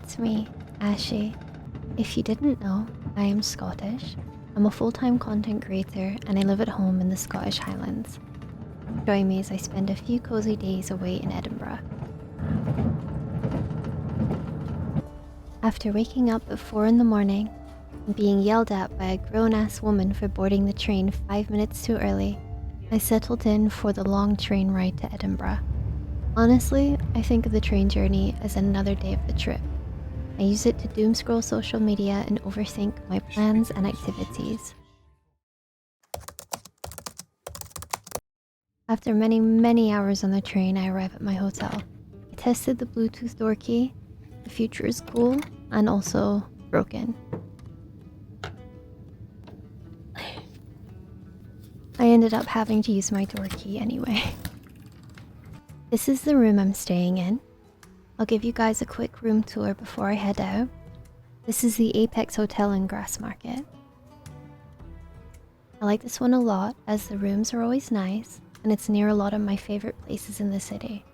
it's me, Ashy. If you didn't know, I am Scottish. I'm a full-time content creator and I live at home in the Scottish Highlands. Join me as I spend a few cozy days away in Edinburgh. After waking up at 4 in the morning and being yelled at by a grown-ass woman for boarding the train 5 minutes too early, I settled in for the long train ride to Edinburgh. Honestly, I think of the train journey as another day of the trip. I use it to doomscroll social media and overthink my plans and activities. After many hours on the train, I arrive at my hotel. I tested the Bluetooth door key. The future is cool and also broken. I ended up having to use my door key anyway. This is the room I'm staying in. I'll give you guys a quick room tour before I head out. This is the Apex Hotel in Grassmarket. I like this one a lot as the rooms are always nice and it's near a lot of my favorite places in the city.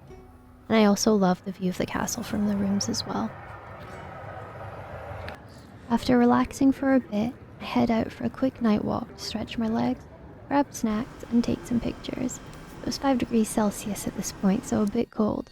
And I also love the view of the castle from the rooms as well. After relaxing for a bit, I head out for a quick night walk to stretch my legs, grab snacks, and take some pictures. It was 5 degrees Celsius at this point, so a bit cold.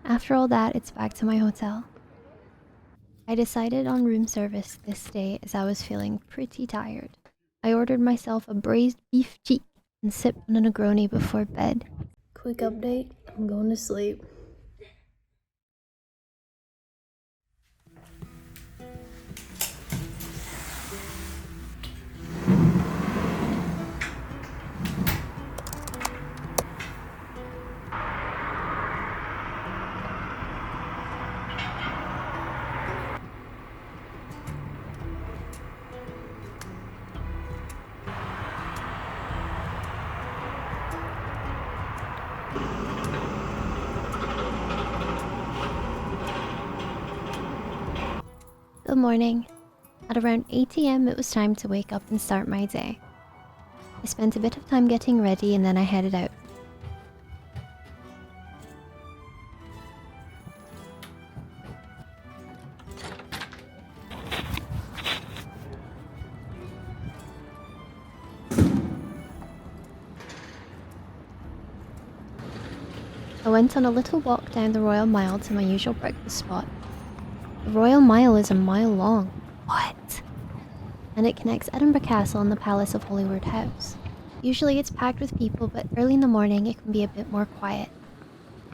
After all that, it's back to my hotel. I decided on room service this day as I was feeling pretty tired. I ordered myself a braised beef cheek and sipped on a Negroni before bed. Quick update, I'm going to sleep. Good morning. At around 8 AM it was time to wake up and start my day. I spent a bit of time getting ready and then I headed out. I went on a little walk down the Royal Mile to my usual breakfast spot. The Royal Mile is a mile long. What? And it connects Edinburgh Castle and the Palace of Holyrood House. Usually it's packed with people, but early in the morning it can be a bit more quiet.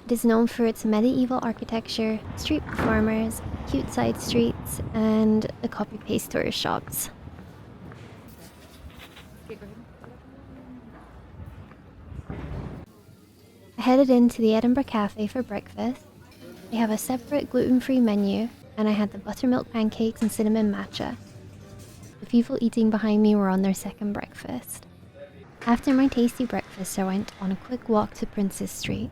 It is known for its medieval architecture, street performers, cute side streets, and the copy-paste tourist shops. I headed into the Edinburgh Cafe for breakfast. They have a separate gluten-free menu, and I had the buttermilk pancakes and cinnamon matcha. The people eating behind me were on their second breakfast. After my tasty breakfast, I went on a quick walk to Princess Street.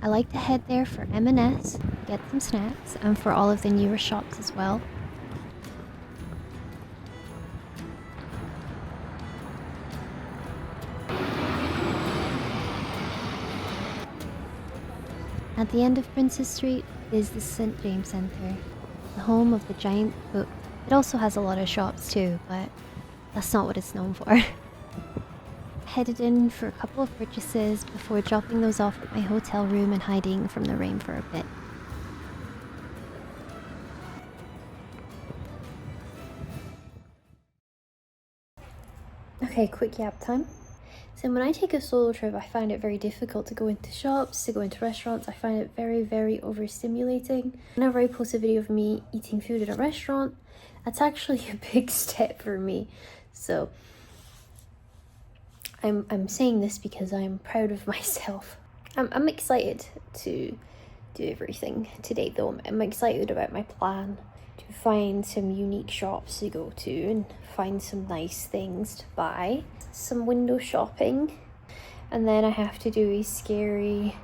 I like to head there for M&S, get some snacks, and for all of the newer shops as well. At the end of Princess Street is the St. James Centre, the home of the giant book. It also has a lot of shops too, but that's not what it's known for. Headed in for a couple of purchases before dropping those off at my hotel room and hiding from the rain for a bit. Okay, quick yap time. So when I take a solo trip, I find it very difficult to go into shops, to go into restaurants. I find it very, very overstimulating. Whenever I post a video of me eating food at a restaurant, that's actually a big step for me. So I'm saying this because I'm proud of myself. I'm excited to do everything today though. I'm excited about my plan to find some unique shops to go to and find some nice things to buy, some window shopping, and then I have to do a scary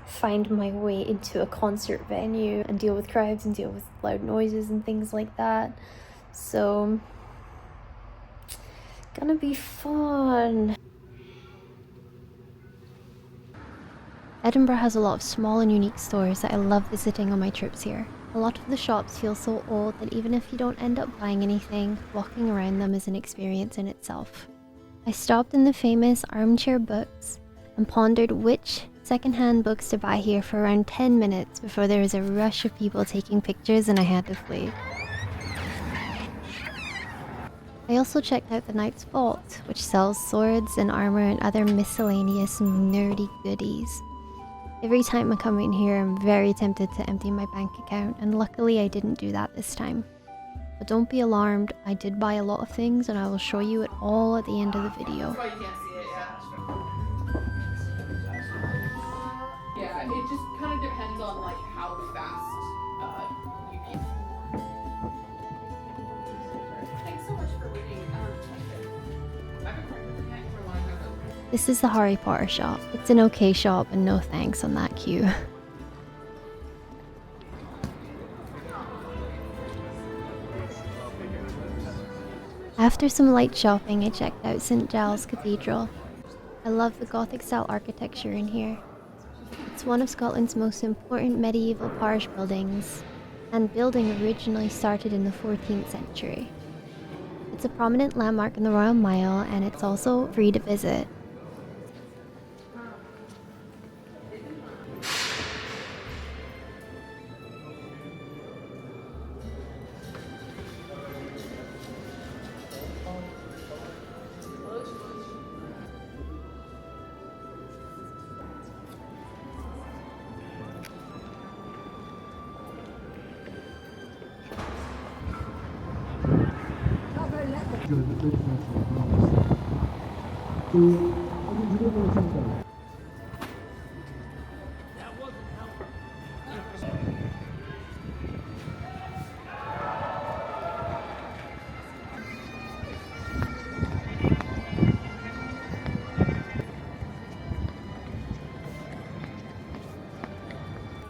find my way into a concert venue and deal with crowds and deal with loud noises and things like that. So gonna be fun. Edinburgh has a lot of small and unique stores that I love visiting on my trips here. A lot of the shops feel so old that even if you don't end up buying anything, walking around them is an experience in itself. I stopped in the famous Armchair Books and pondered which secondhand books to buy here for around 10 minutes before there was a rush of people taking pictures and I had to flee. I also checked out the Knight's Vault, which sells swords and armor and other miscellaneous nerdy goodies. Every time I come in here, I'm very tempted to empty my bank account, and luckily I didn't do that this time. But don't be alarmed, I did buy a lot of things and I will show you it all at the end of the video. That's why you can't see it, yeah. Yeah, it just kind of depends on like how fast you can. Thanks so much for reading. This is the Harry Potter shop. It's an okay shop and no thanks on that queue. After some light shopping, I checked out St. Giles Cathedral. I love the Gothic style architecture in here. It's one of Scotland's most important medieval parish buildings, and building originally started in the 14th century. It's a prominent landmark in the Royal Mile and it's also free to visit.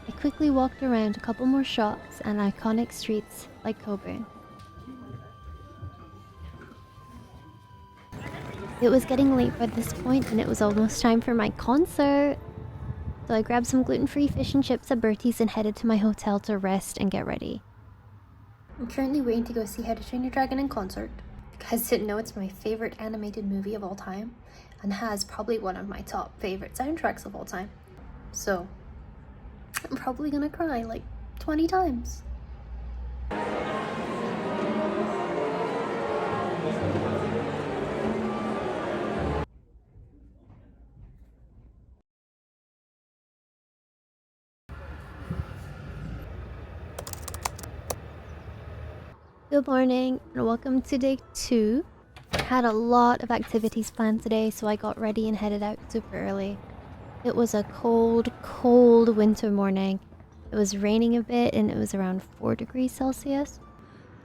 I quickly walked around a couple more shops and iconic streets like Coburn. It was getting late by this point and it was almost time for my concert. So I grabbed some gluten-free fish and chips at Bertie's and headed to my hotel to rest and get ready. I'm currently waiting to go see How to Train Your Dragon in concert. If you guys didn't know, it's my favorite animated movie of all time and has probably one of my top favorite soundtracks of all time. So I'm probably gonna cry like 20 times. Good morning and welcome to day 2. I had a lot of activities planned today, so I got ready and headed out super early. It was a cold, cold winter morning. It was raining a bit and it was around 4 degrees Celsius.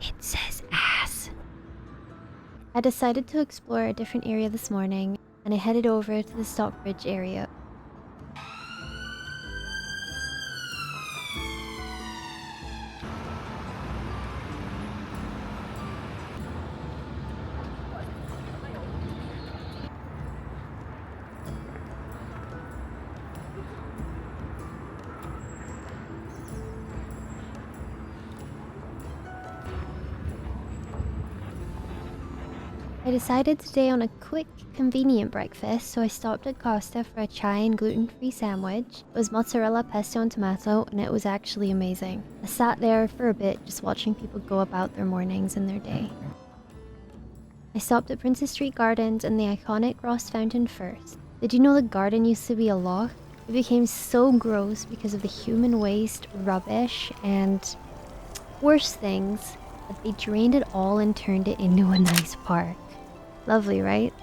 It says ass. I decided to explore a different area this morning and I headed over to the Stockbridge area. I decided today on a quick, convenient breakfast, so I stopped at Costa for a chai and gluten-free sandwich. It was mozzarella, pesto, and tomato, and it was actually amazing. I sat there for a bit just watching people go about their mornings and their day. I stopped at Princess Street Gardens and the iconic Ross Fountain first. Did you know the garden used to be a loch? It became so gross because of the human waste, rubbish, and worse things that they drained it all and turned it into a nice park. Lovely, right?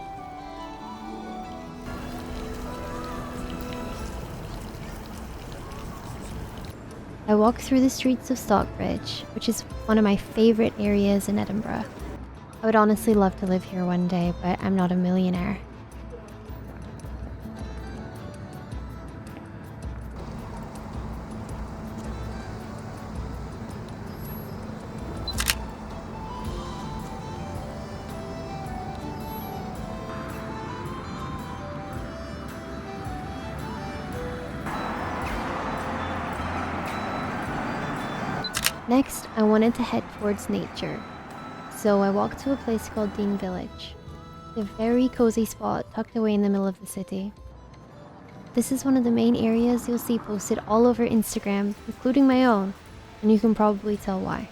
I walked through the streets of Stockbridge, which is one of my favorite areas in Edinburgh. I would honestly love to live here one day, but I'm not a millionaire. Next, I wanted to head towards nature, so I walked to a place called Dean Village. It's a very cozy spot tucked away in the middle of the city. This is one of the main areas you'll see posted all over Instagram, including my own, and you can probably tell why.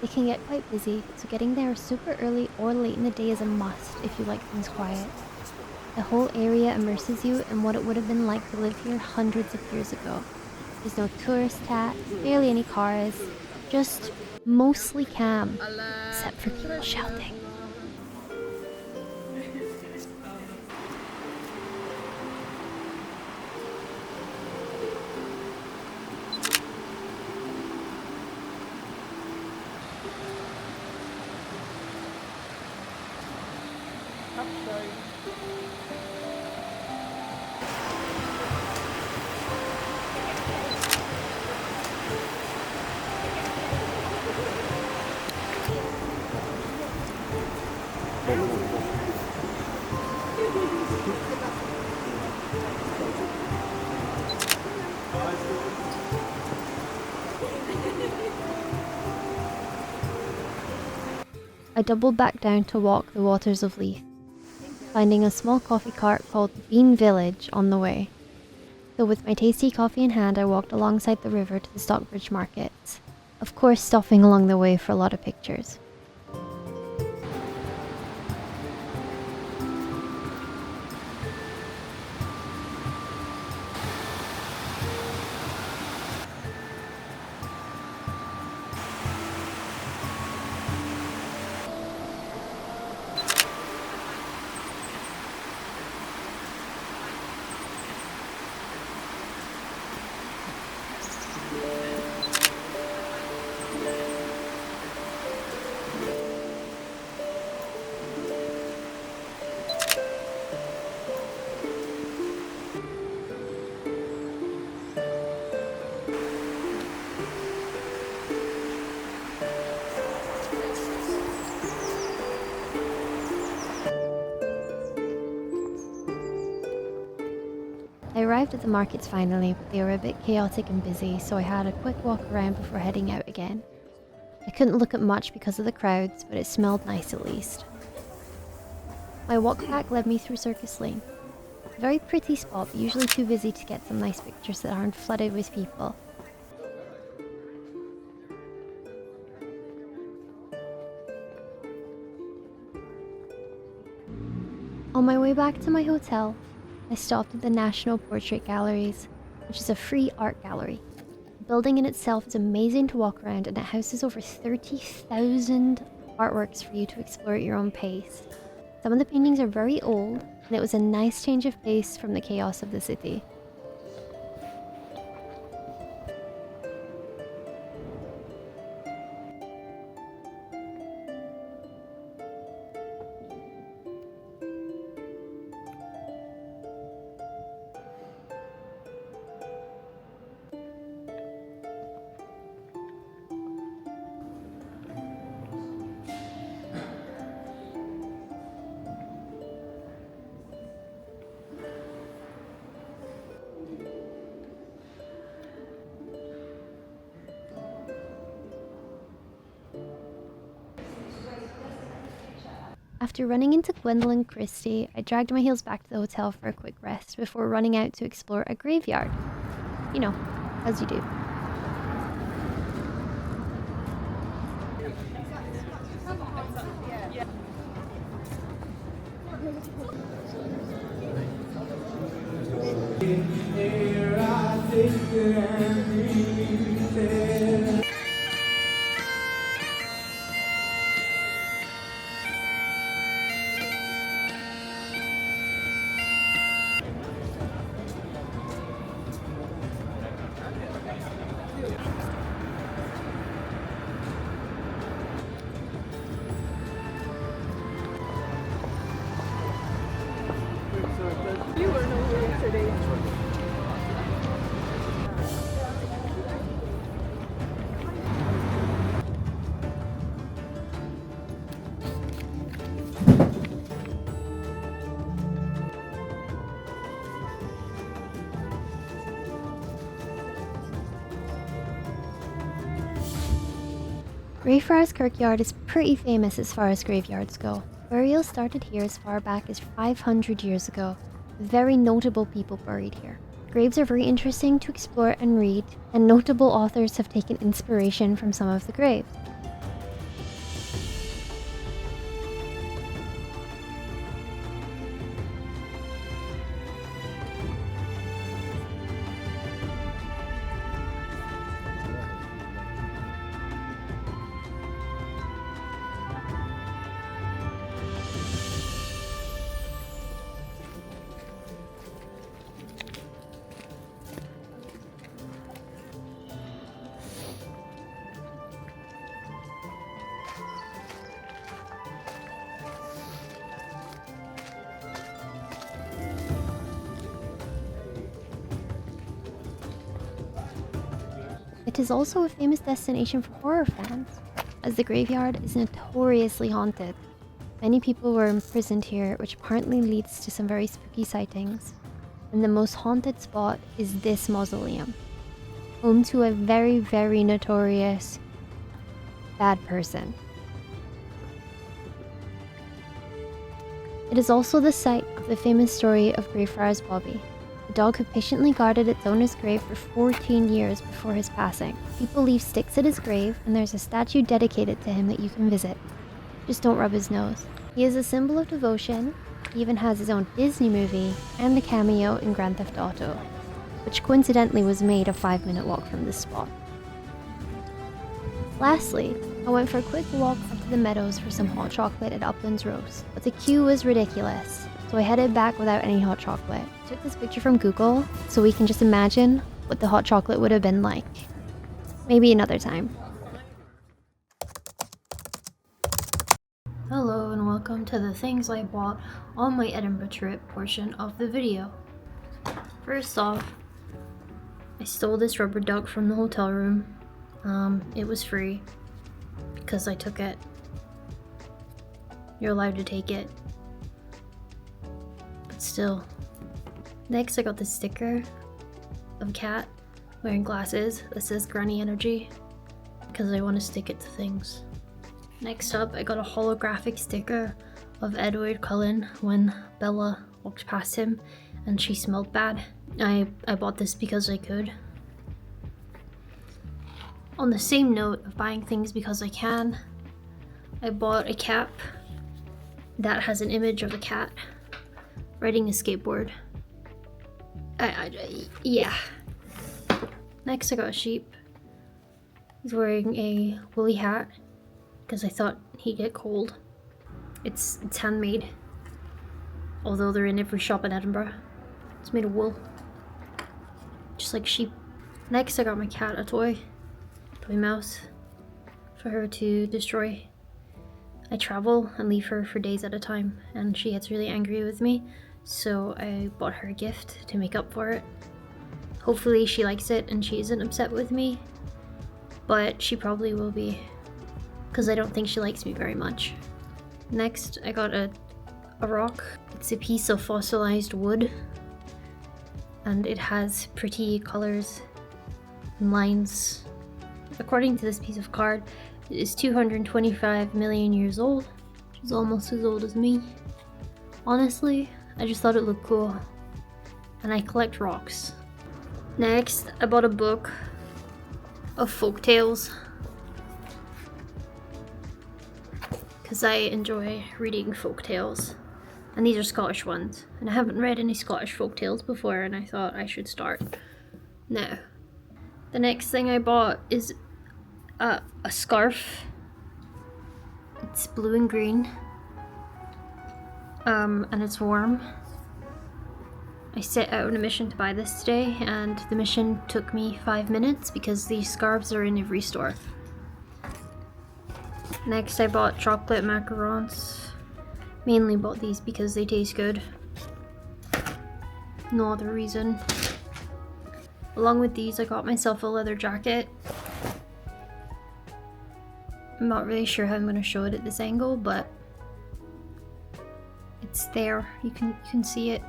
It can get quite busy, so getting there super early or late in the day is a must if you like things quiet. The whole area immerses you in what it would have been like to live here hundreds of years ago. There's no tourist tat, barely any cars, just mostly calm, except for people shouting. I doubled back down to walk the waters of Leith, finding a small coffee cart called Bean Village on the way. So with my tasty coffee in hand, I walked alongside the river to the Stockbridge market, of course stopping along the way for a lot of pictures. I arrived at the markets finally, but they were a bit chaotic and busy, so I had a quick walk around before heading out again. I couldn't look at much because of the crowds, but it smelled nice at least. My walk back led me through Circus Lane. A very pretty spot, but usually too busy to get some nice pictures that aren't flooded with people. On my way back to my hotel, I stopped at the National Portrait Galleries, which is a free art gallery. The building in itself is amazing to walk around, and it houses over 30,000 artworks for you to explore at your own pace. Some of the paintings are very old, and it was a nice change of pace from the chaos of the city. After running into Gwendolyn Christie, I dragged my heels back to the hotel for a quick rest before running out to explore a graveyard. You know, as you do. You were nowhere today. Greyfriars Kirkyard is pretty famous as far as graveyards go. Burial started here as far back as 500 years ago. Very notable people buried here. Graves are very interesting to explore and read, and notable authors have taken inspiration from some of the graves. It is also a famous destination for horror fans, as the graveyard is notoriously haunted. Many people were imprisoned here, which apparently leads to some very spooky sightings. And the most haunted spot is this mausoleum, home to a very, very notorious bad person. It is also the site of the famous story of Greyfriars Bobby, a dog who patiently guarded its owner's grave for 14 years before his passing. People leave sticks at his grave, and there's a statue dedicated to him that you can visit. Just don't rub his nose. He is a symbol of devotion. He even has his own Disney movie and a cameo in Grand Theft Auto, which coincidentally was made a 5-minute walk from this spot. Lastly, I went for a quick walk up to the meadows for some hot chocolate at Uplands Roast, but the queue was ridiculous, so I headed back without any hot chocolate. I took this picture from Google, so we can just imagine what the hot chocolate would have been like. Maybe another time. Hello and welcome to the things I bought on my Edinburgh trip portion of the video. First off, I stole this rubber duck from the hotel room. It was free because I took it. You're allowed to take it, but still. Next, I got this sticker of a cat wearing glasses that says Granny Energy because I want to stick it to things. Next up, I got a holographic sticker of Edward Cullen when Bella walked past him and she smelled bad. I bought this because I could. On the same note of buying things because I can, I bought a cap that has an image of a cat riding a skateboard. Yeah. Next, I got a sheep. He's wearing a woolly hat because I thought he'd get cold. It's handmade, although they're in every shop in Edinburgh. It's made of wool, just like sheep. Next, I got my cat a toy mouse for her to destroy. I travel and leave her for days at a time, and she gets really angry with me, so I bought her a gift to make up for it. Hopefully she likes it and she isn't upset with me, but she probably will be, because I don't think she likes me very much. Next, I got a rock. It's a piece of fossilized wood, and it has pretty colors and lines. According to this piece of card, it is 225 million years old, which is almost as old as me. Honestly, I just thought it looked cool. And I collect rocks. Next, I bought a book of folktales. Because I enjoy reading folktales. And these are Scottish ones. And I haven't read any Scottish folktales before, and I thought I should start now. The next thing I bought is a scarf. It's blue and green. And it's warm. I set out on a mission to buy this today, and the mission took me 5 minutes because these scarves are in every store. Next, I bought chocolate macarons. Mainly bought these because they taste good. No other reason. Along with these, I got myself a leather jacket. I'm not really sure how I'm going to show it at this angle, but it's there. You can see it.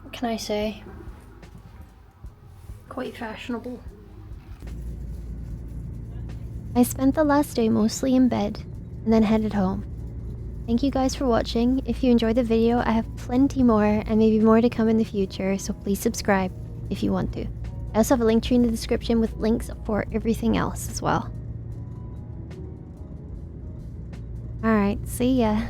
What can I say? Quite fashionable. I spent the last day mostly in bed and then headed home. Thank you guys for watching. If you enjoyed the video, I have plenty more and maybe more to come in the future, so please subscribe if you want to. I also have a link tree in the description with links for everything else as well. Alright, see ya.